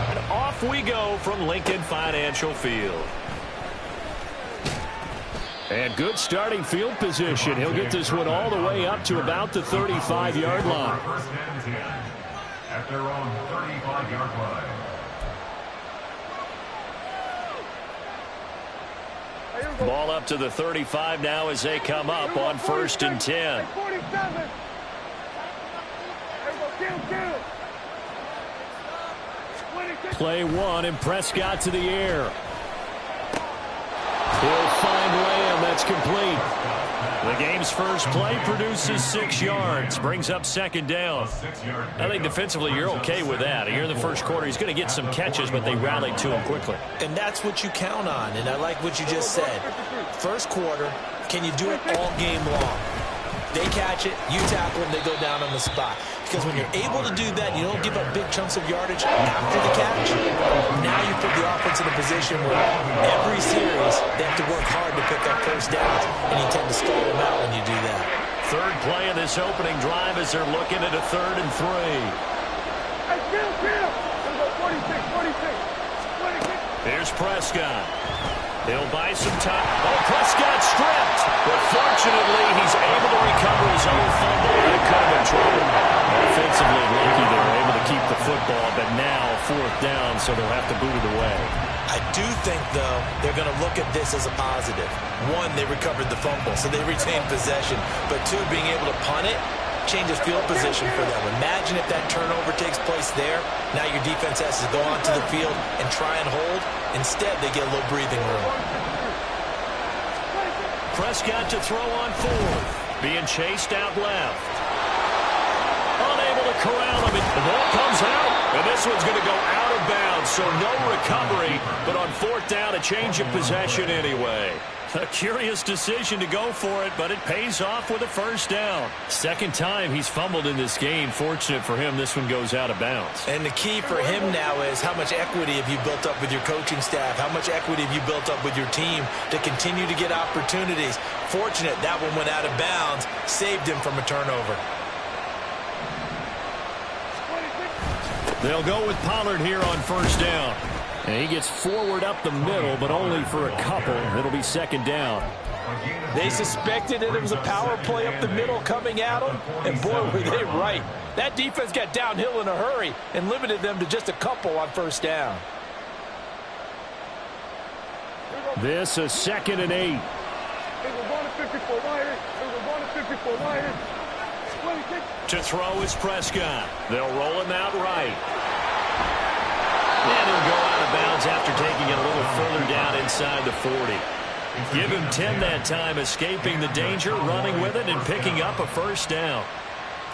And off we go from Lincoln Financial Field. And good starting field position. He'll get this one all the way up to about the 35-yard line. First and 10 at their own 35-yard line. Ball up to the 35 now as they come up on 1st and 10. Play one, and Prescott to the air. He'll find Lamb. That's complete. The game's first play produces 6 yards. Brings up 2nd down. I think defensively you're okay with that. Here in the first quarter, he's going to get some catches, but they rallied to him quickly. And that's what you count on, and I like what you just said. First quarter, can you do it all game long? They catch it, you tackle them, they go down on the spot. Because when you're able to do that, you don't give up big chunks of yardage after the catch. Now you put the offense in a position where every series they have to work hard to pick up first downs, and you tend to stall them out when you do that. Third play of this opening drive as they're looking at a 3rd and 3. Here's Prescott. He'll buy some time. Oh, Prescott stripped. But fortunately, he's able to recover his own fumble. That could have been trouble. Offensively lucky they were able to keep the football, but now 4th down, so they'll have to boot it away. I do think, though, they're going to look at this as a positive. One, they recovered the fumble, so they retained possession. But two, being able to punt it changes field position for them. Imagine if that turnover takes place there. Now your defense has to go onto the field and try and hold. Instead, they get a little breathing room. Prescott to throw on 4th. Being chased out left. Unable to corral him. The ball comes out. And this one's going to go out of bounds. So no recovery. But on 4th down, a change of possession anyway. A curious decision to go for it, but it pays off with a 1st down. Second time he's fumbled in this game. Fortunate for him, this one goes out of bounds. And the key for him now is how much equity have you built up with your coaching staff? How much equity have you built up with your team to continue to get opportunities? Fortunate that one went out of bounds, saved him from a turnover. They'll go with Pollard here on 1st down. And he gets forward up the middle, but only for a couple. It'll be 2nd down. They suspected that it was a power play up the middle coming at them, and boy, were they right. That defense got downhill in a hurry and limited them to just a couple on 1st down. This a 2nd and 8. To throw is Prescott. They'll roll him out right. And he'll go out of bounds after taking it a little further down inside the 40. Give him 10 that time, escaping the danger, running with it, and picking up a 1st down.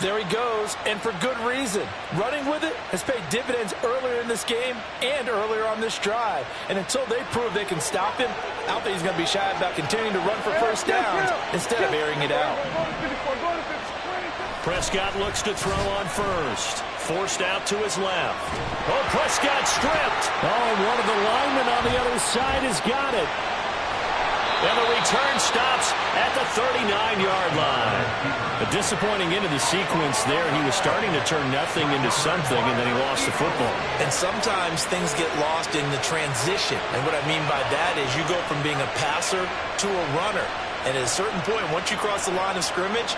There he goes, and for good reason. Running with it has paid dividends earlier in this game and earlier on this drive. And until they prove they can stop him, I don't think he's going to be shy about continuing to run for 1st downs instead of airing it out. Prescott looks to throw on 1st. Forced out to his left. Oh, Prescott stripped. Oh, and one of the linemen on the other side has got it. And the return stops at the 39-yard line. A disappointing end of the sequence there. He was starting to turn nothing into something, and then he lost the football. And sometimes things get lost in the transition. And what I mean by that is you go from being a passer to a runner. And at a certain point, once you cross the line of scrimmage,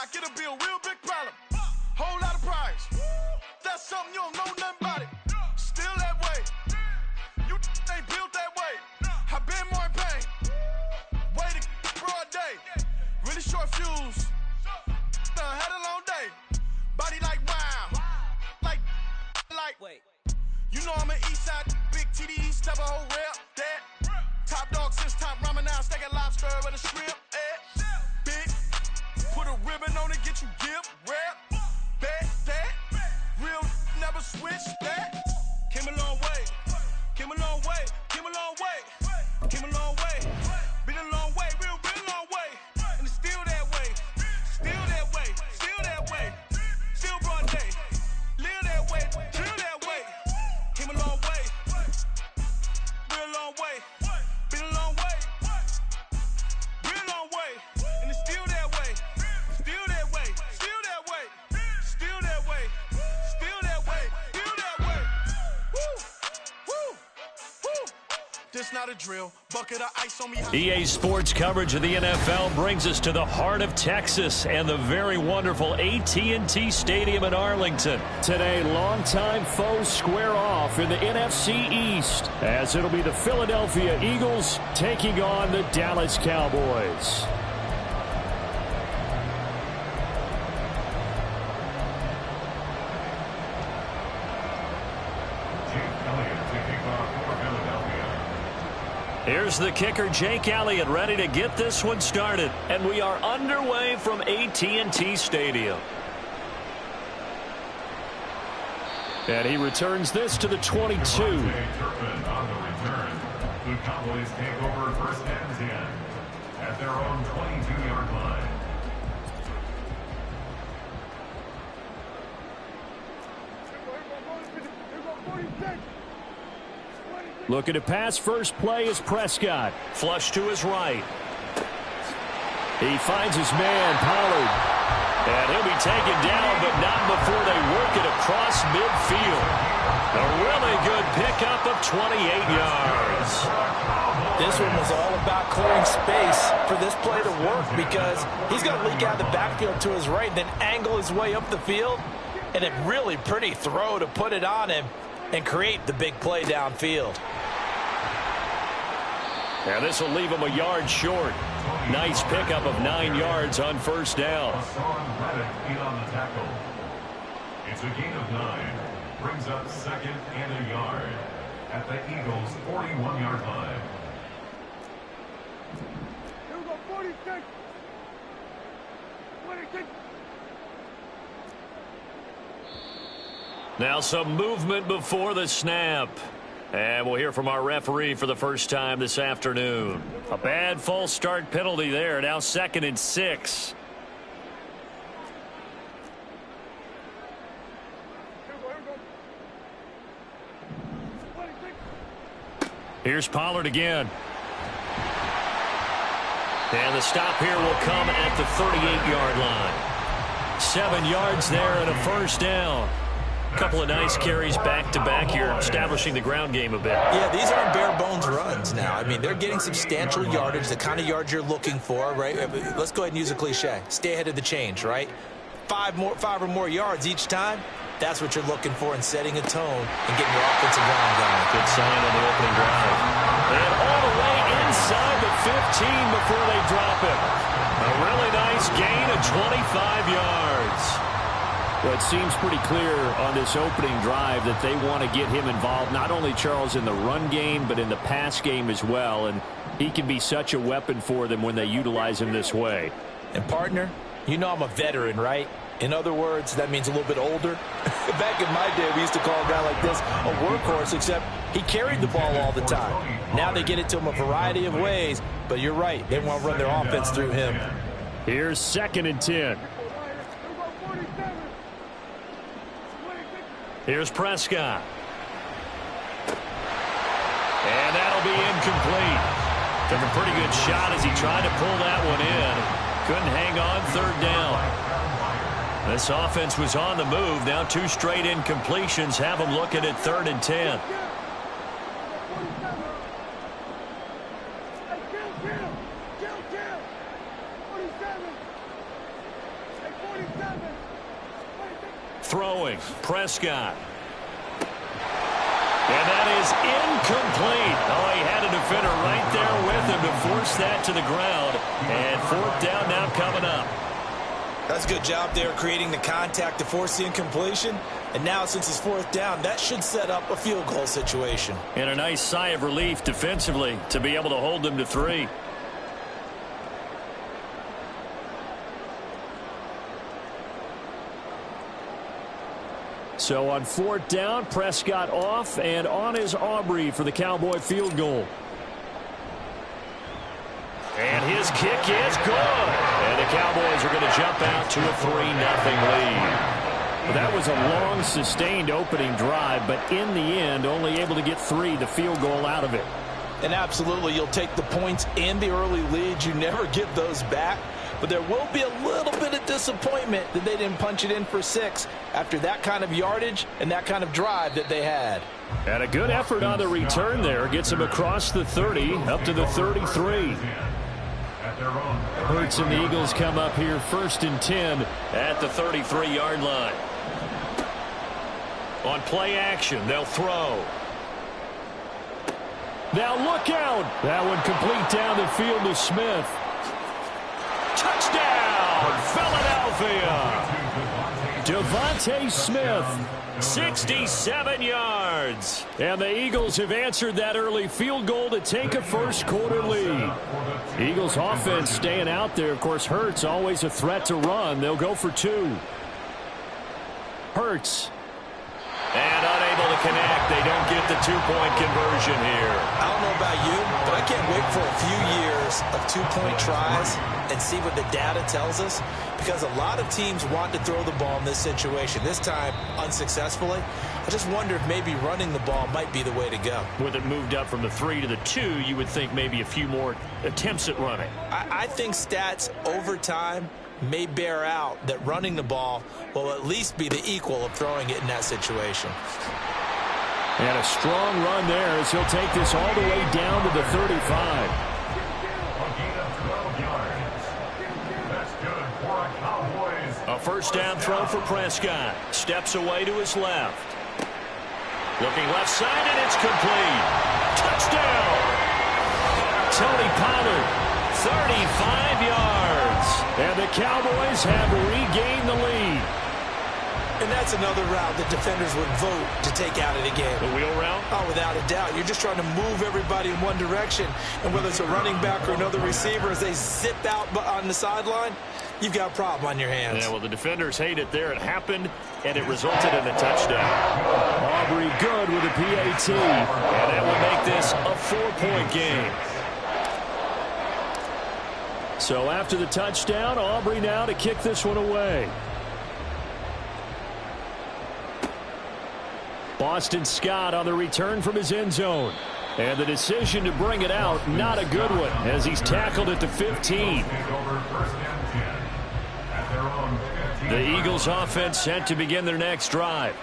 knock, it'll be a real big problem. Whole lot of prize. That's something you don't know nothing about it. Still that way. You ain't built that way. I been more in pain. Waited broad day. Really short fuse. Had a long day. Body like wow. Like. Wait. You know I'm an east side big TD, step a whole rep. That. Top dog since top ramen now. Steak a lobster with a shrimp. Big. Put a ribbon on it, get you give. Rep. Bet that. Real never switch that. Came a long way. Came a long way. Came a long way. Came a long way. Been a long way. Real long way. And it's still that way. Still that way. Still that way. Still broad day. Live that way. Chill that way. Came a long way. Real long way. Been a long way. Real long way. And it's still that way. Still that way. Still that way. Still that way. Still that way. Still that way. Woo. Woo. Woo. This not a drill. Bucket of ice on me. EA Sports coverage of the NFL brings us to the heart of Texas and the very wonderful AT&T Stadium in Arlington. Today, longtime foes square off in the NFC East, as it'll be the Philadelphia Eagles taking on the Dallas Cowboys. Here's the kicker, Jake Elliott, ready to get this one started. And we are underway from AT&T Stadium. And he returns this to the 22. On the return, the Cowboys take over first and 10 at their own 22-yard line. Looking to pass, first play is Prescott. Flush to his right. He finds his man, Pollard. And he'll be taken down, but not before they work it across midfield. A really good pickup of 28 yards. This one was all about clearing space for this play to work, because he's going to leak out of the backfield to his right, then angle his way up the field. And a really pretty throw to put it on him and create the big play downfield. And this will leave him a yard short. Nice pickup of 9 yards on first down. Hassan Reddick in on the tackle. It's a gain of 9. Brings up second and a yard at the Eagles' 41-yard line. Here we go, 46. 26. Now some movement before the snap. And we'll hear from our referee for the first time this afternoon. A bad false start penalty there. Now 2nd and 6. Here's Pollard again. And the stop here will come at the 38-yard line. 7 yards there and a first down. A couple of nice carries back-to-back here, establishing the ground game a bit. Yeah, these aren't bare-bones runs now. I mean, they're getting substantial yardage, the kind of yards you're looking for, right? Let's go ahead and use a cliche. Stay ahead of the change, right? 5 or more yards each time. That's what you're looking for in setting a tone and getting your offensive line going. Good sign on the opening drive. And all the way inside the 15 before they drop it. A really nice gain of 25 yards. Well, it seems pretty clear on this opening drive that they want to get him involved, not only, Charles, in the run game, but in the pass game as well. And he can be such a weapon for them when they utilize him this way. And, partner, you know I'm a veteran, right? In other words, that means a little bit older. Back in my day, we used to call a guy like this a workhorse, except he carried the ball all the time. Now they get it to him a variety of ways, but you're right. They want to run their offense through him. Here's 2nd and 10. Here's Prescott. And that'll be incomplete. Took a pretty good shot as he tried to pull that one in. Couldn't hang on, 3rd down. This offense was on the move. Now 2 straight incompletions have them looking at 3rd and 10. Throwing, Prescott. And that is incomplete. Oh, he had a defender right there with him to force that to the ground. And 4th down now coming up. That's a good job there creating the contact to force the incompletion. And now since it's 4th down, that should set up a field goal situation. And a nice sigh of relief defensively to be able to hold them to 3. So on 4th down, Prescott off, and on is Aubrey for the Cowboy field goal. And his kick is good. And the Cowboys are going to jump out to a 3-0 lead. Well, that was a long, sustained opening drive, but in the end, only able to get 3, the field goal out of it. And absolutely, you'll take the points and the early leads. You never get those back. But there will be a little bit of disappointment that they didn't punch it in for 6 after that kind of yardage and that kind of drive that they had. And a good effort on the return there. Gets him across the 30, up to the 33. Hurts and the Eagles come up here 1st and 10 at the 33-yard line. On play action, they'll throw. Now look out. That one complete down the field to Smith. Touchdown, Philadelphia. Devontae Smith. 67 yards. And the Eagles have answered that early field goal to take a first-quarter lead. Eagles offense staying out there. Of course, Hurts always a threat to run. They'll go for 2. Hurts. And unable to connect. They don't get the 2-point conversion here. I don't know about you, but I can't wait for a few years of 2-point tries and see what the data tells us, because a lot of teams want to throw the ball in this situation. This time, unsuccessfully. I just wonder if maybe running the ball might be the way to go. With it moved up from the 3 to the 2, you would think maybe a few more attempts at running. I think stats over time may bear out that running the ball will at least be the equal of throwing it in that situation. And a strong run there as he'll take this all the way down to the 35. A 1st down throw for Prescott. Steps away to his left. Looking left side, and it's complete. Touchdown! Tony Pollard, 35 yards. And the Cowboys have regained the lead. And that's another route that defenders would vote to take out of the game. The wheel route? Oh, without a doubt. You're just trying to move everybody in one direction. And whether it's a running back or another receiver, as they zip out on the sideline, you've got a problem on your hands. Yeah, well, the defenders hate it there. It happened, and it resulted in a touchdown. Aubrey good with a PAT. And that will make this a 4-point game. So after the touchdown, Aubrey now to kick this one away. Boston Scott on the return from his end zone. And the decision to bring it out, not a good one, as he's tackled at the 15. The Eagles offense set to begin their next drive.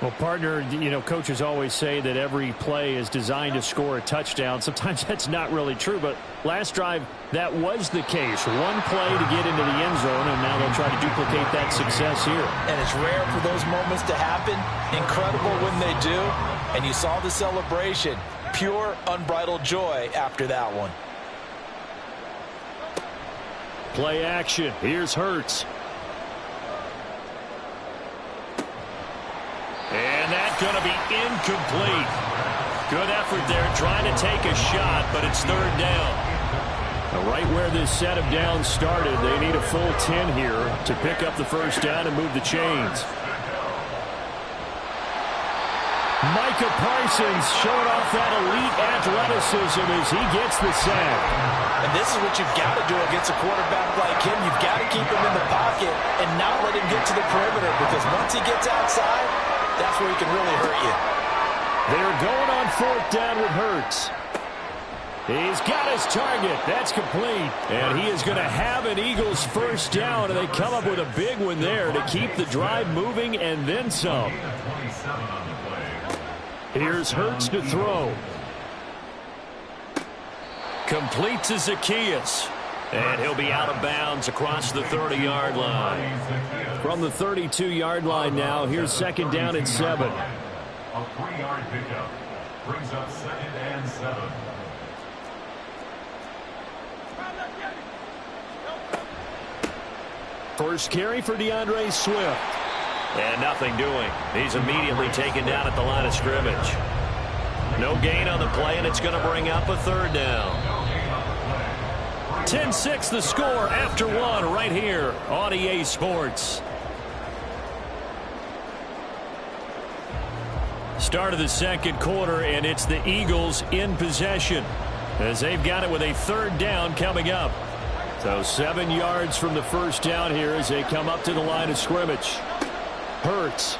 Well, partner, you know, coaches always say that every play is designed to score a touchdown. Sometimes that's not really true, but last drive, that was the case. One play to get into the end zone, and now they'll try to duplicate that success here. And it's rare for those moments to happen. Incredible when they do. And you saw the celebration. Pure, unbridled joy after that one. Play action. Here's Hurts. And that's going to be incomplete. Good effort there trying to take a shot, but it's 3rd down. Right where this set of downs started, they need a full 10 here to pick up the 1st down and move the chains. Micah Parsons showing off that elite athleticism as he gets the sack. And this is what you've got to do against a quarterback like him. You've got to keep him in the pocket and not let him get to the perimeter, because once he gets outside, that's where he can really hurt you. They're going on 4th down with Hurts. He's got his target. That's complete. And he is going to have an Eagles 1st down, and they come up with a big one there to keep the drive moving and then some. Here's Hurts to throw. Complete to Zacchaeus. And he'll be out of bounds across the 30-yard line. From the 32-yard line now, here's second down and 7. A 3-yard pickup brings up second and 7. First carry for DeAndre Swift. And nothing doing. He's immediately taken down at the line of scrimmage. No gain on the play, and it's going to bring up a third down. 10-6 the score after one right here on EA Sports. Start of the second quarter, and it's the Eagles in possession as they've got it with a third down coming up. So 7 yards from the first down here as they come up to the line of scrimmage. Hurts.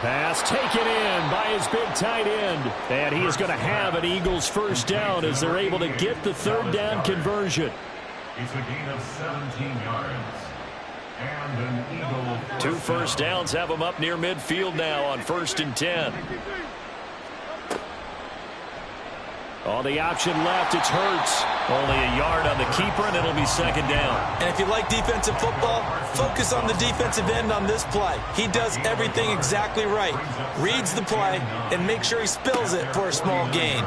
Pass taken in by his big tight end. And he is going to have an Eagles first down as they're able to get the third down conversion. It's a gain of 17 yards. And an Eagle 2 first downs have them up near midfield now on 1st and 10. On the option left, it's Hurts. Only a yard on the keeper, and it'll be second down. And if you like defensive football, focus on the defensive end on this play. He does everything exactly right. Reads the play and makes sure he spills it for a small gain.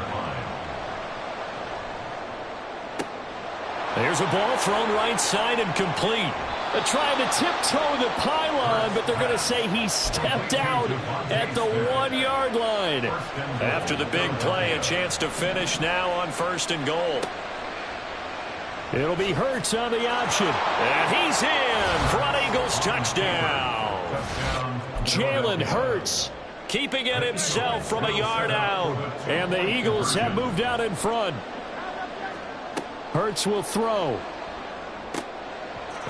There's a ball thrown right side and complete. They're trying to tiptoe the pylon, but they're going to say he stepped out at the 1-yard line. After the big play, a chance to finish now on 1st and goal. It'll be Hurts on the option. And he's in for an Eagles touchdown. Jalen Hurts keeping it himself from a yard out. And the Eagles have moved out in front. Hurts will throw.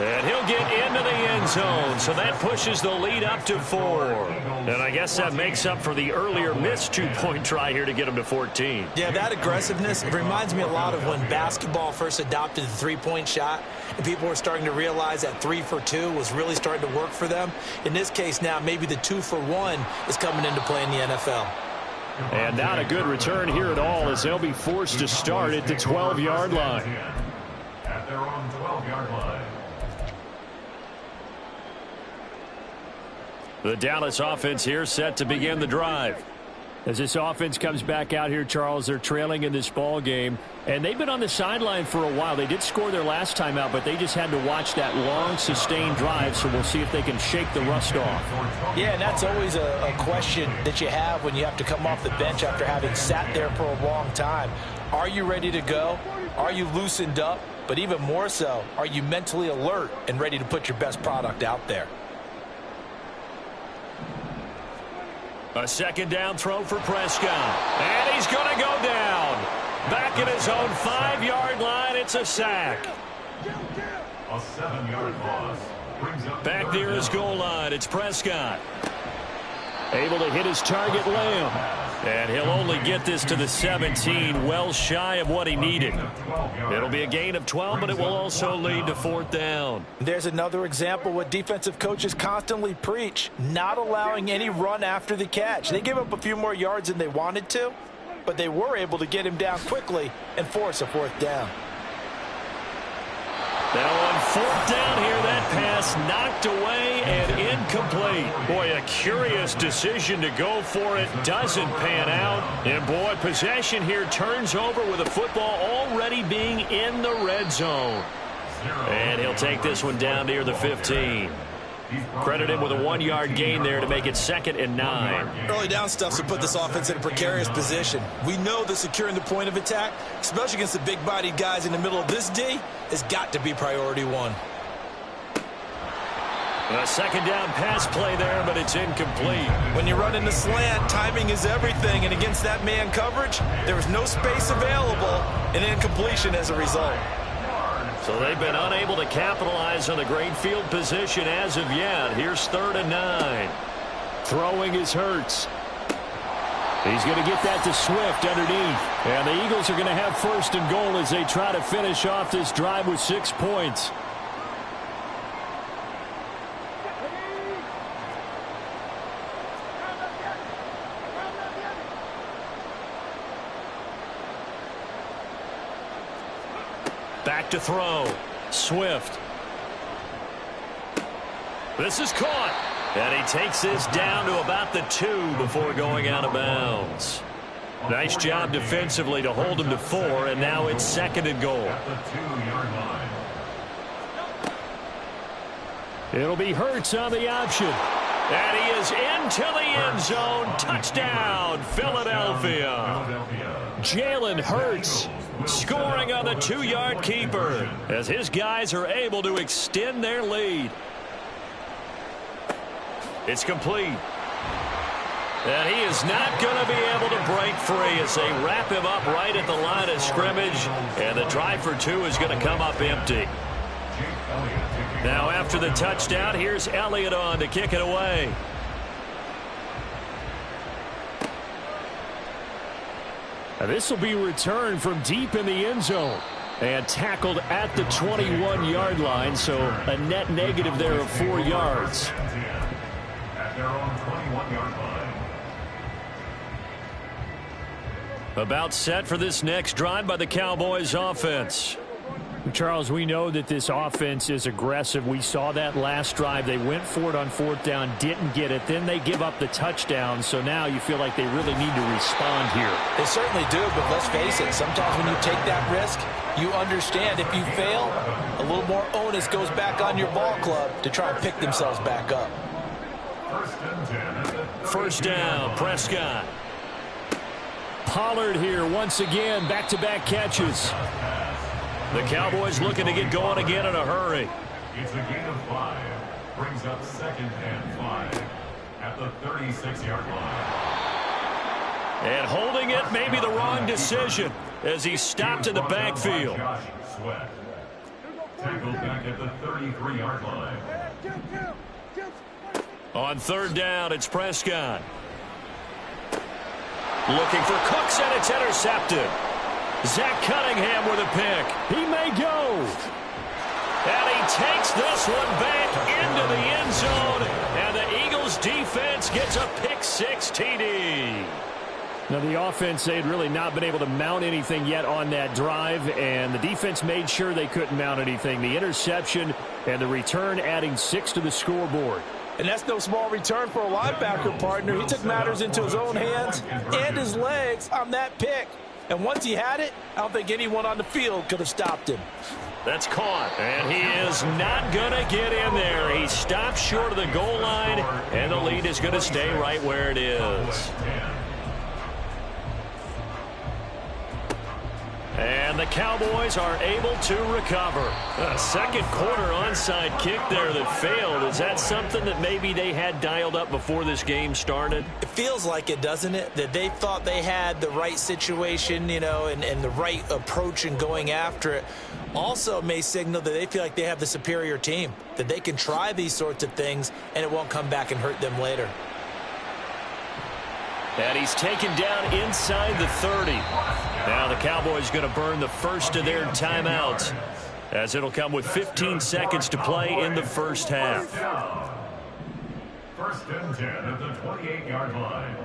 And he'll get into the end zone, so that pushes the lead up to 4. And I guess that makes up for the earlier missed 2-point try here to get him to 14. Yeah, that aggressiveness, it reminds me a lot of when basketball first adopted the three-point shot, and people were starting to realize that 3 for 2 was really starting to work for them. In this case now, maybe the 2 for 1 is coming into play in the NFL. And not a good return here at all as they'll be forced to start at the 12-yard line. At their own 12-yard line. The Dallas offense here set to begin the drive. As this offense comes back out here, Charles, they're trailing in this ball game, and they've been on the sideline for a while. They did score their last time out, but they just had to watch that long, sustained drive, so we'll see if they can shake the rust off. Yeah, and that's always a question that you have when you have to come off the bench after having sat there for a long time. Are you ready to go? Are you loosened up? But even more so, are you mentally alert and ready to put your best product out there? A second down throw for Prescott. And he's going to go down. Back at his own 5-yard line, it's a sack. A 7-yard loss brings up Back near his goal line, it's Prescott. Able to hit his target, Lamb. And he'll only get this to the 17, well shy of what he needed. It'll be a gain of 12, but it will also lead to 4th down. There's another example what defensive coaches constantly preach, not allowing any run after the catch. They gave up a few more yards than they wanted to, but they were able to get him down quickly and force a 4th down. Now on 4th down here, that pass knocked away and incomplete. Boy, a curious decision to go for it. Doesn't pan out. And boy, possession here turns over with the football already being in the red zone. And he'll take this one down near the 15. Credit him with a 1-yard gain there to make it 2nd and 9. Early down stuff to put this offense in a precarious position. We know that securing the point of attack, especially against the big-bodied guys in the middle of this D, has got to be priority 1. A second down pass play there, but it's incomplete. When you run in the slant, timing is everything, and against that man coverage, there was no space available, and incompletion as a result. So they've been unable to capitalize on the great field position as of yet. Here's 3rd and 9. Throwing is Hurts. He's going to get that to Swift underneath. And the Eagles are going to have 1st and goal as they try to finish off this drive with 6 points. to throw. Swift. This is caught. And he takes this down to about the 2 before going out of bounds. Nice job defensively to hold him to 4, and now it's 2nd and goal. At the 2-yard line. It'll be Hurts on the option. And he is into the end zone. Touchdown, Philadelphia. Jalen Hurts scoring on the 2-yard keeper as his guys are able to extend their lead. It's complete. And he is not going to be able to break free as they wrap him up right at the line of scrimmage. And the try for 2 is going to come up empty. Now after the touchdown, here's Elliott on to kick it away. This will be returned from deep in the end zone and tackled at the 21-yard line, so a net negative there of 4 yards. At their own 21-yard line. About set for this next drive by the Cowboys offense. Charles, we know that this offense is aggressive. We saw that last drive. They went for it on 4th down, didn't get it. Then they give up the touchdown, so now you feel like they really need to respond here. They certainly do, but let's face it, sometimes when you take that risk, you understand if you fail, a little more onus goes back on your ball club to try and pick themselves back up. 1st down, Prescott. Pollard here once again, back-to-back catches. The Cowboys looking to get going again in a hurry. It's a gain of 5. Brings up 2nd and 5 at the 36-yard line. And holding it may be the wrong decision as he stopped in the backfield. Josh Sweat. Tackled back at the 33-yard line. On 3rd down, it's Prescott. Looking for Cooks, and it's intercepted. Zach Cunningham with a pick. He may go. And he takes this one back into the end zone. And the Eagles defense gets a pick-6 TD. Now, the offense, they had really not been able to mount anything yet on that drive, and the defense made sure they couldn't mount anything. The interception and the return adding 6 to the scoreboard. And that's no small return for a linebacker, partner. He took matters into his own hands and his legs on that pick. And once he had it, I don't think anyone on the field could have stopped him. That's caught, and he is not going to get in there. He stops short of the goal line, and the lead is going to stay right where it is. And the Cowboys are able to recover. A 2nd quarter onside kick there that failed. Is that something that maybe they had dialed up before this game started? It feels like it, doesn't it? That they thought they had the right situation, you know, and the right approach in going after it. Also may signal that they feel like they have the superior team, that they can try these sorts of things and it won't come back and hurt them later. And he's taken down inside the 30. Now the Cowboys going to burn the first of their timeouts as it'll come with 15 seconds to play in the first half. 1st and 10 at the 28-yard line.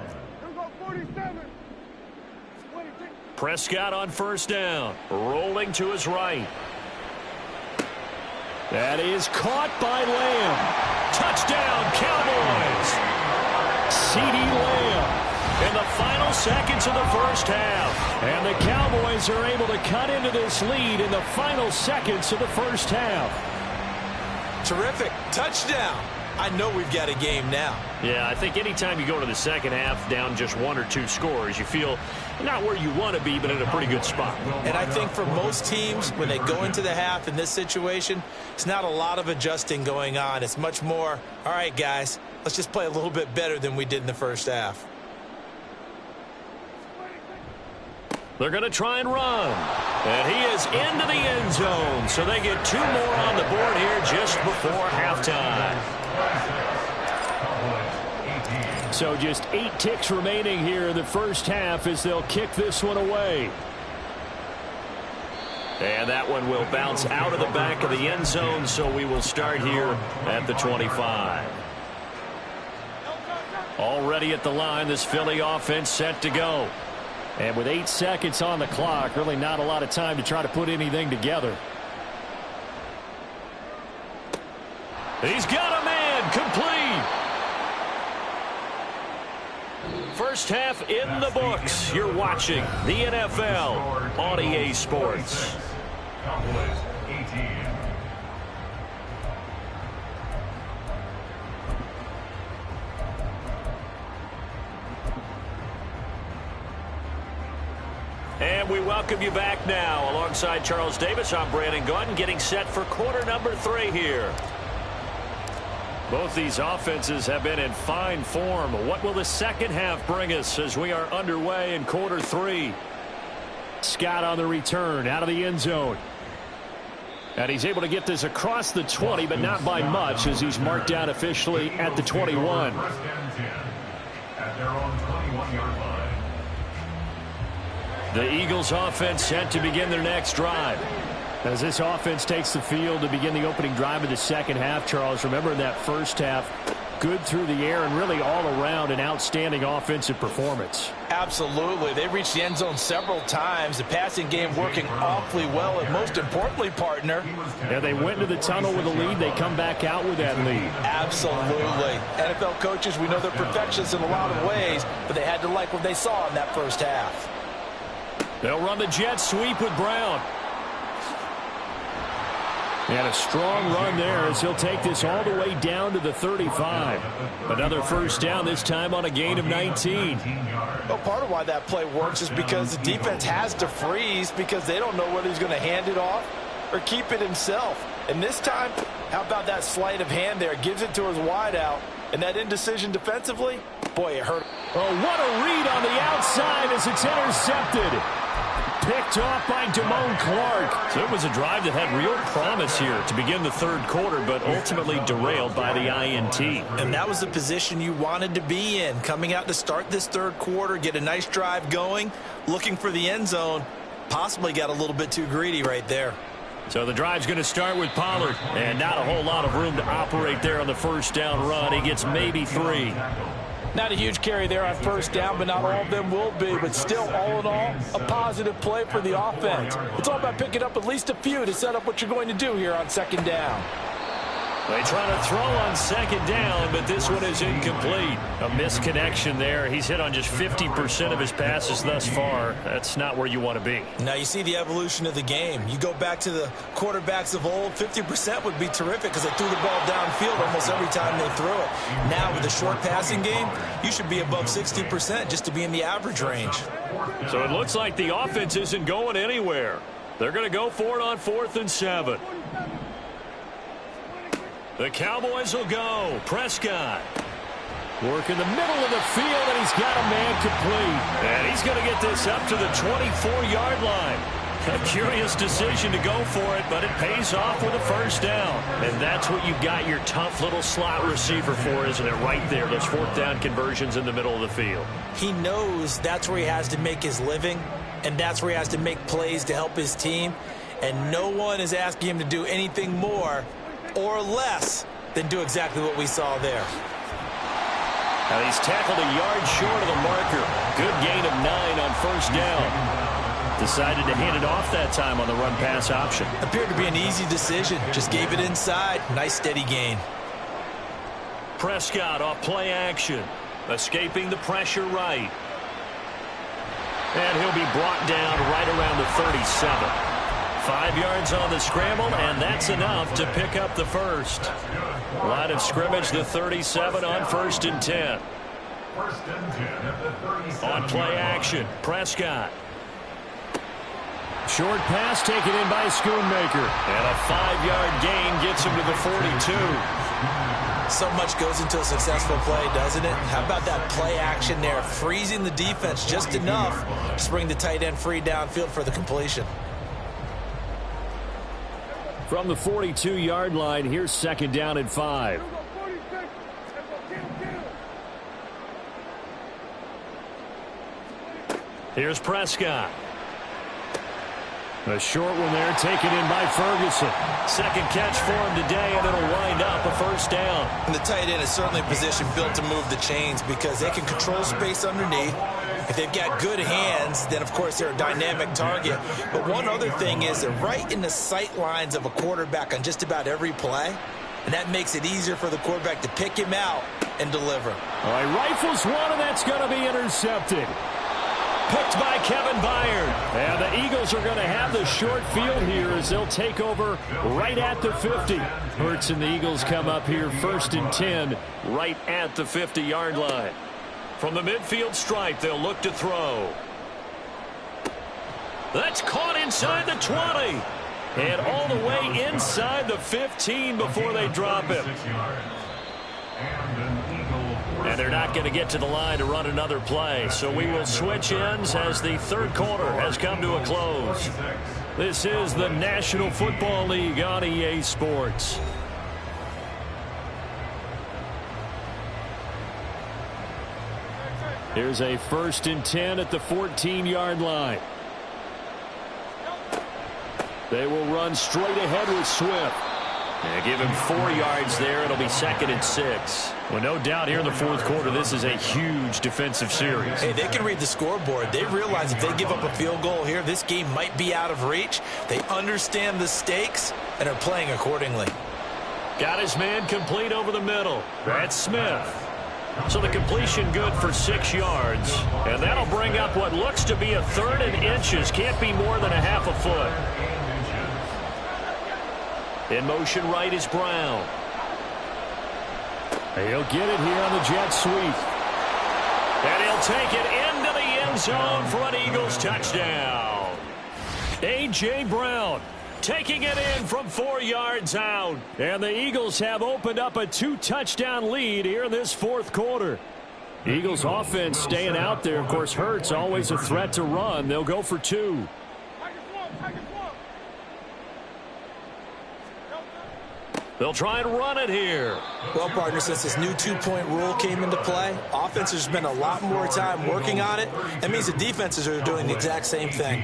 Prescott on 1st down, rolling to his right. That is caught by Lamb. Touchdown, Cowboys! CeeDee Lamb. In the final seconds of the first half. And the Cowboys are able to cut into this lead in the final seconds of the first half. Terrific. Touchdown. I know we've got a game now. Yeah, I think anytime you go to the second half down just 1 or 2 scores, you feel not where you want to be, but in a pretty good spot. And I think for most teams, when they go into the half in this situation, it's not a lot of adjusting going on. It's much more, all right, guys, let's just play a little bit better than we did in the first half. They're going to try and run. And he is into the end zone. So they get 2 more on the board here just before halftime. So just 8 ticks remaining here in the first half as they'll kick this one away. And that one will bounce out of the back of the end zone. So we will start here at the 25. Already at the line, this Philly offense set to go. And with 8 seconds on the clock, really not a lot of time to try to put anything together. He's got a man, complete. First half in the books. You're watching the NFL on EA Sports. Cowboys 18. And we welcome you back now. Alongside Charles Davis, I'm Brandon Gaudin, getting set for quarter number 3 here. Both these offenses have been in fine form. What will the second half bring us as we are underway in quarter 3? Scott on the return out of the end zone. And he's able to get this across the 20, but not by much, as he's marked down officially at the 21. First and 10 at their own 21-yard line. The Eagles offense set to begin their next drive. As this offense takes the field to begin the opening drive of the second half, Charles, remember in that first half, good through the air and really all around an outstanding offensive performance. Absolutely. They reached the end zone several times. The passing game working awfully well, and most importantly, partner. Yeah, they went into the tunnel with a lead. They come back out with that lead. Absolutely. NFL coaches, we know they're perfectionists in a lot of ways, but they had to like what they saw in that first half. They'll run the jet sweep with Brown. And a strong run there as he'll take this all the way down to the 35. Another first down, this time on a gain of 19. Well, part of why that play works is because the defense has to freeze because they don't know whether he's going to hand it off or keep it himself. And this time, how about that sleight of hand there? Gives it to his wideout. And that indecision defensively, boy, it hurt. Oh, what a read on the outside as it's intercepted. Picked off by Damone Clark. So it was a drive that had real promise here to begin the third quarter, but ultimately derailed by the INT. And that was the position you wanted to be in. Coming out to start this third quarter, get a nice drive going, looking for the end zone. Possibly got a little bit too greedy right there. So the drive's going to start with Pollard, and not a whole lot of room to operate there on the first down run. He gets maybe 3. Not a huge carry there on first down, but not all of them will be. But still, all in all, a positive play for the offense. It's all about picking up at least a few to set up what you're going to do here on second down. They try to throw on second down, but this one is incomplete. A misconnection there. He's hit on just 50% of his passes thus far. That's not where you want to be. Now you see the evolution of the game. You go back to the quarterbacks of old, 50% would be terrific because they threw the ball downfield almost every time they threw it. Now with the short passing game, you should be above 60% just to be in the average range. So it looks like the offense isn't going anywhere. They're going to go for it on 4th and 7. The Cowboys will go. Prescott. Work in the middle of the field, and he's got a man complete. And he's going to get this up to the 24-yard line. A curious decision to go for it, but it pays off with a first down. And that's what you've got your tough little slot receiver for, isn't it? Right there, those 4th down conversions in the middle of the field. He knows that's where he has to make his living, and that's where he has to make plays to help his team. And no one is asking him to do anything more or less than do exactly what we saw there. Now he's tackled a yard short of the marker. Good gain of 9 on first down. Decided to hand it off that time on the run-pass option. Appeared to be an easy decision. Just gave it inside. Nice steady gain. Prescott off play action. Escaping the pressure right. And he'll be brought down right around the 37. 5 yards on the scramble, and that's enough to pick up the first. Line of scrimmage, the 37 on 1st and 10. First and 10 at the 37. On play action, Prescott. Short pass taken in by Schoonmaker. And a 5-yard gain gets him to the 42. So much goes into a successful play, doesn't it? How about that play action there? Freezing the defense just enough to bring the tight end free downfield for the completion. From the 42-yard line, here's 2nd down and 5. Here's Prescott. A short one there taken in by Ferguson. Second catch for him today, and it'll wind up a first down. And the tight end is certainly a position built to move the chains because they can control space underneath. If they've got good hands, then, of course, they're a dynamic target. But one other thing is they're right in the sight lines of a quarterback on just about every play. and that makes it easier for the quarterback to pick him out and deliver. All right, rifles one, and that's going to be intercepted. Picked by Kevin Byard. And the Eagles are going to have the short field here as they'll take over right at the 50. Hurts and the Eagles come up here 1st and 10 right at the 50-yard line. From the midfield stripe, they'll look to throw. That's caught inside the 20. And all the way inside the 15 before they drop him. And they're not going to get to the line to run another play. So we will switch ends as the third quarter has come to a close. This is the National Football League on EA Sports. Here's a 1st and 10 at the 14-yard line. They will run straight ahead with Swift. And give him 4 yards there. It'll be 2nd and 6. Well, no doubt here in the fourth quarter, this is a huge defensive series. Hey, they can read the scoreboard. They realize if they give up a field goal here, this game might be out of reach. They understand the stakes and are playing accordingly. Got his man complete over the middle. That's Smith. So the completion good for 6 yards. And that'll bring up what looks to be a 3rd and inches. Can't be more than a half a foot. In motion right is Brown. He'll get it here on the jet sweep. And he'll take it into the end zone for an Eagles touchdown. A.J. Brown taking it in from 4 yards out. And the Eagles have opened up a 2-touchdown lead here in this fourth quarter. Eagles offense staying out there. Of course, Hurts always a threat to run. They'll go for 2. They'll try and run it here. Well, partner, since this new 2-point rule came into play, offense has spent a lot more time working on it. That means the defenses are doing the exact same thing.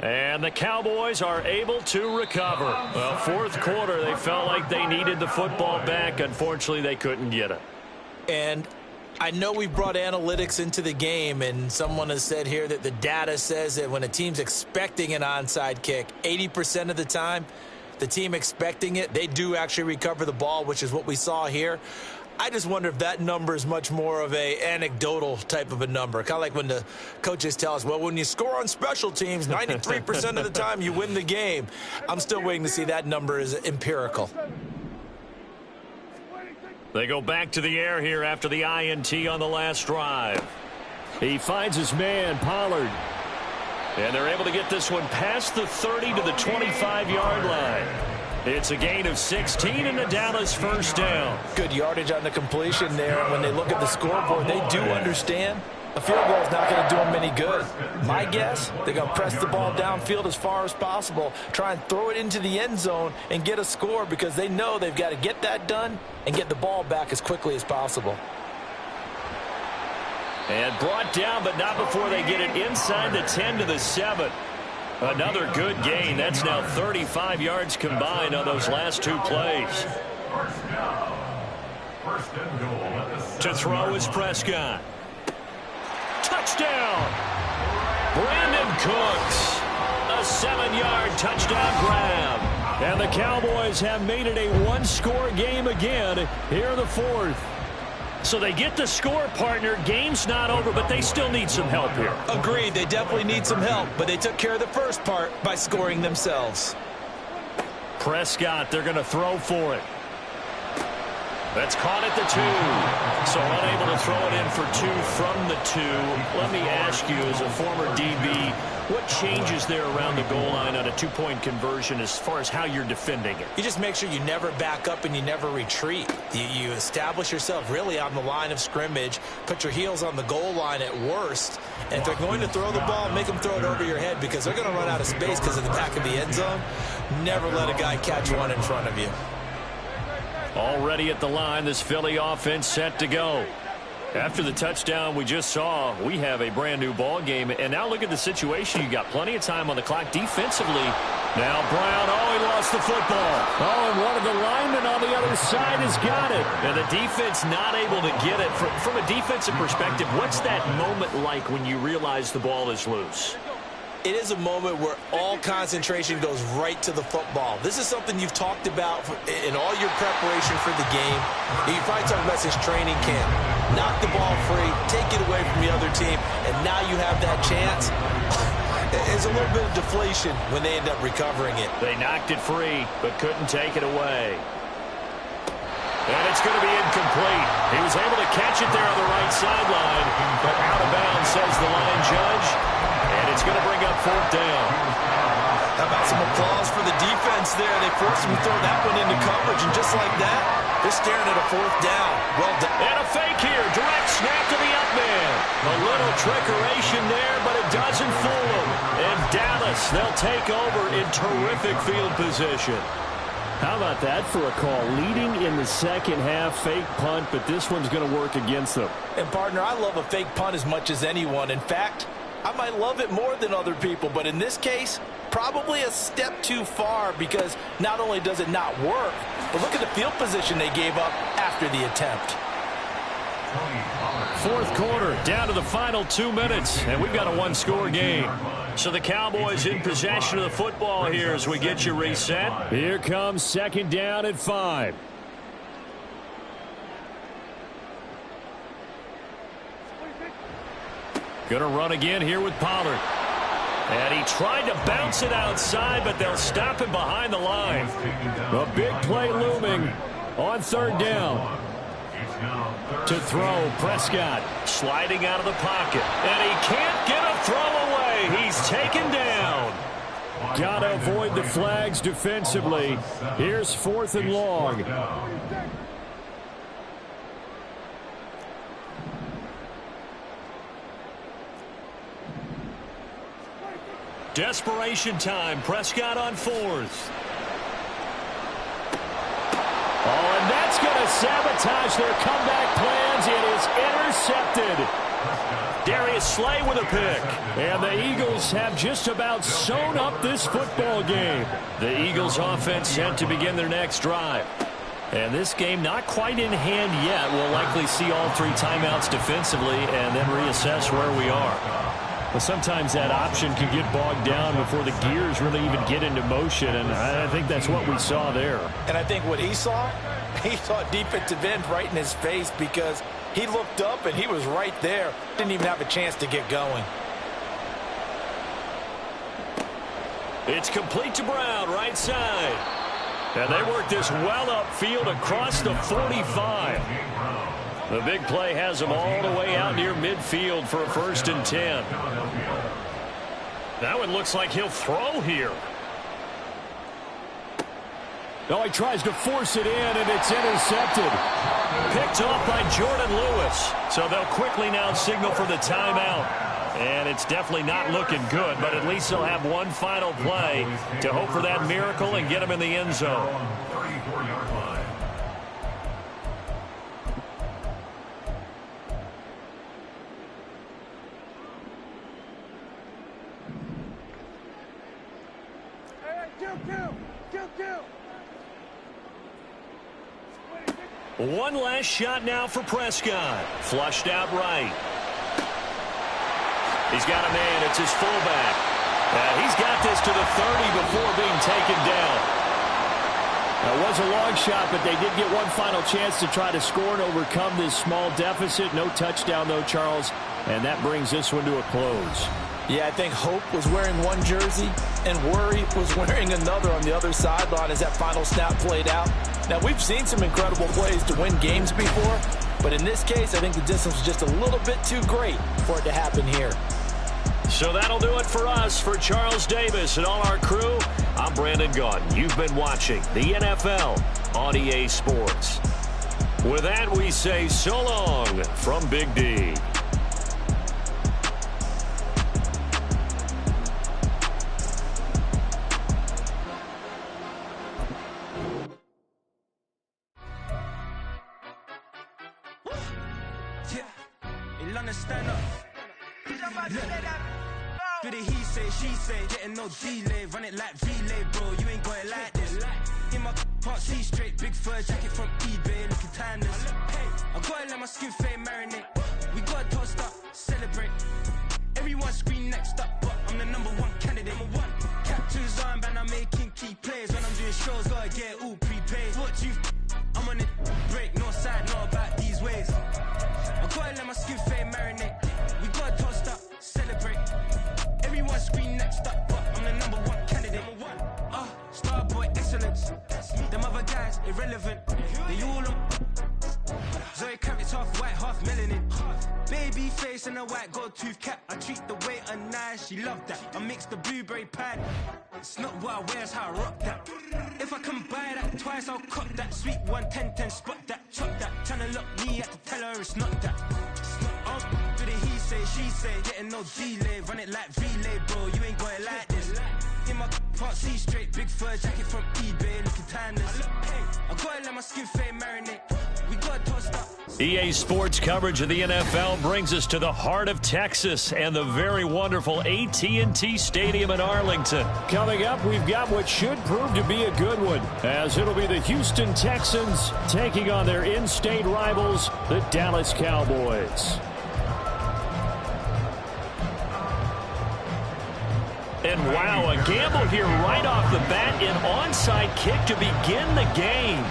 And the Cowboys are able to recover. Well, fourth quarter, they felt like they needed the football back. Unfortunately, they couldn't get it. And I know we brought analytics into the game, and someone has said here that the data says that when a team's expecting an onside kick, 80% of the time, the team expecting it, they do actually recover the ball, which is what we saw here. I just wonder if that number is much more of a anecdotal type of a number. Kind of like when the coaches tell us, well, when you score on special teams, 93% of the time you win the game. I'm still waiting to see that number is empirical. They go back to the air here after the INT on the last drive. He finds his man, Pollard. And they're able to get this one past the 30 to the 25-yard line. It's a gain of 16 and a Dallas first down. Good yardage on the completion there. When they look at the scoreboard, they do understand a field goal is not going to do them any good. My guess, they're going to press the ball downfield as far as possible, try and throw it into the end zone and get a score because they know they've got to get that done and get the ball back as quickly as possible. And brought down, but not before they get it inside the 10 to the 7. Another good gain. That's now 35 yards combined on those last 2 plays. To throw is Prescott. Touchdown! Brandon Cooks. A 7-yard touchdown grab. And the Cowboys have made it a 1-score game again here in the fourth. So they get the score, partner. Game's not over, but they still need some help here. Agreed. They definitely need some help, but they took care of the first part by scoring themselves. Prescott, they're going to throw for it. That's caught at the 2. So unable to throw it in for 2 from the 2. Let me ask you, as a former DB, what changes there around the goal line on a 2-point conversion as far as how you're defending it? You just make sure you never back up and you never retreat. You establish yourself really on the line of scrimmage, put your heels on the goal line at worst, and if they're going to throw the ball, make them throw it over your head because they're going to run out of space because of the back of the end zone. Never let a guy catch one in front of you. Already at the line, this Philly offense set to go. After the touchdown we just saw, we have a brand-new ball game. And now look at the situation. You got plenty of time on the clock defensively. Now Brown, he lost the football. And one of the linemen on the other side has got it. And the defense not able to get it. From a defensive perspective, what's that moment like when you realize the ball is loose? it is a moment where all concentration goes right to the football. This is something you've talked about in all your preparation for the game. You probably talked about since training camp. Knock the ball free, take it away from the other team, and now you have that chance. There's a little bit of deflation when they end up recovering it. They knocked it free, but couldn't take it away. And it's going to be incomplete. He was able to catch it there on the right sideline, but out of bounds, says the line judge. And it's going to bring up 4th down. How about some applause for the defense there? They forced him to throw that one into coverage, and just like that, they're staring at a 4th down. Well done. And a fake here. Direct snap to the up man. A little trickeration there, but it doesn't fool them. And Dallas, they'll take over in terrific field position. How about that for a call? Leading in the second half, fake punt, but this one's going to work against them. And, partner, I love a fake punt as much as anyone. In fact, I might love it more than other people, but in this case, probably a step too far because not only does it not work, but look at the field position they gave up after the attempt. 4th quarter, down to the final 2 minutes, and we've got a one-score game. So the Cowboys in possession of the football here as we get you reset. Here comes 2nd down and 5. Going to run again here with Pollard. And he tried to bounce it outside, but they'll stop him behind the line. A big play looming on 3rd down. To throw, Prescott sliding out of the pocket. And he can't get a throw away. He's taken down. Got to avoid the flags defensively. Here's 4th and long. Desperation time. Prescott on 4th. Oh, and that's going to sabotage their comeback plans. It is intercepted. Darius Slay with a pick. And the Eagles have just about sewn up this football game. The Eagles offense set to begin their next drive. And this game not quite in hand yet. We'll likely see all 3 timeouts defensively and then reassess where we are. Well, sometimes that option can get bogged down before the gears really even get into motion, and I think that's what we saw there. And I think what he saw defensive end right in his face because he looked up and he was right there. Didn't even have a chance to get going. It's complete to Brown, right side. And they work this well upfield across the 45. The big play has them all the way out near midfield for a 1st and 10. That one looks like he'll throw here. Oh, he tries to force it in, and it's intercepted. Picked off by Jordan Lewis. So they'll quickly now signal for the timeout. And it's definitely not looking good, but at least they'll have one final play to hope for that miracle and get him in the end zone. 34-yard line. One last shot now for Prescott. Flushed out right. He's got a man. It's his fullback. He's got this to the 30 before being taken down. It was a long shot, but they did get one final chance to try to score and overcome this small deficit. No touchdown, though, Charles. And that brings this one to a close. Yeah, I think Hope was wearing one jersey and Worry was wearing another on the other sideline as that final snap played out. Now, we've seen some incredible plays to win games before, but in this case, I think the distance was just a little bit too great for it to happen here. So that'll do it for us. For Charles Davis and all our crew, I'm Brandon Gaudin. You've been watching the NFL on EA Sports. With that, we say so long from Big D. Do the he say, she say, getting no delay, run it like relay, bro, you ain't got it like this. In my can't see straight, big fur jacket from eBay, looking timeless. I gotta let my skin fade marinate, we gotta toast up, celebrate. Everyone scream next up, but I'm the #1 candidate. Captain's armband, I'm making key plays. When I'm doing shows, gotta get all prepaid. What you I'm on it, break, no side, not about these ways. I gotta let my skin fade marinate. We gotta toast up, celebrate. Everyone scream next up, but I'm the #1 candidate. Starboy excellence. Them other guys irrelevant. They all on. Zoe Kravitz half white, half melanin. Baby face and a white gold tooth cap. I treat the waiter nice, she loved that. I mix the blueberry pie. It's not what I wear, it's how I rock that. If I can buy that twice, I'll cop that. Sweet 110, spot that, chop that. Tryna lock me, I have to tell her it's not that. Do the he say, she say, getting no delay. Run it like relay, bro, you ain't got it like this. In my part C straight, big fur jacket from eBay, looking timeless. I gotta let my skin fade marinate. We gotta toast up. EA Sports coverage of the NFL brings us to the heart of Texas and the very wonderful AT&T Stadium in Arlington. Coming up, we've got what should prove to be a good one, as it'll be the Houston Texans taking on their in-state rivals, the Dallas Cowboys. And wow, a gamble here right off the bat, an onside kick to begin the game.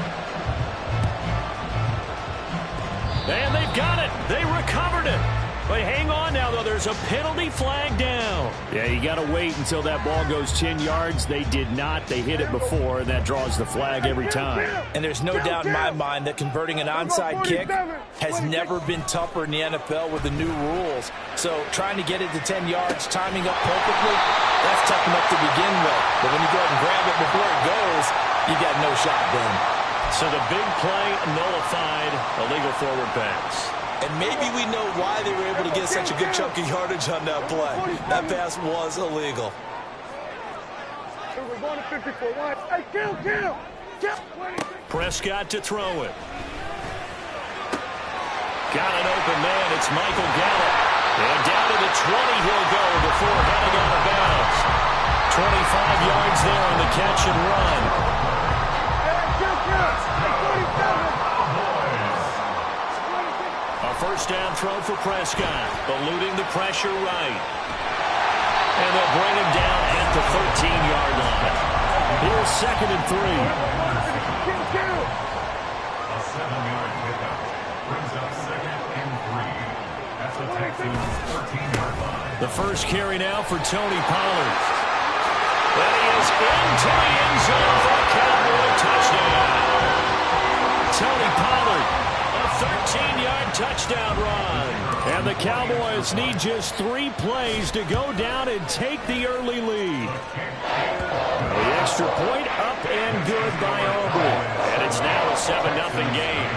And they've got it. They recovered it. But hang on now, though. There's a penalty flag down. Yeah, you got to wait until that ball goes 10 yards. They did not. They hit it before, and that draws the flag every time. And there's no doubt in my mind that converting an onside kick has never been tougher in the NFL with the new rules. So trying to get it to 10 yards, timing up perfectly, that's tough enough to begin with. But when you go ahead and grab it before it goes, you got no shot then. So the big play nullified, illegal forward pass. And maybe we know why they were able to get such a good chunk of yardage on that play. That pass was illegal. We're going to 54. Hey, kill. Prescott to throw it. Got an open man. It's Michael Gallup. And down to the 20 he'll go before heading out of bounds. 25 yards there on the catch and run. A first down throw for Prescott, eluding the pressure right. And they'll bring him down at the 13-yard line. Here's 2nd and 3. A 7-yard pickup brings up 2nd and 3. That's the Texans' 13-yard line. The first carry now for Tony Pollard. And he is into the end zone for a Cowboy touchdown. Tony Pollard, a 13-yard touchdown run. And the Cowboys need just 3 plays to go down and take the early lead. The extra point up and good by Aubrey. And it's now a 7-0 game.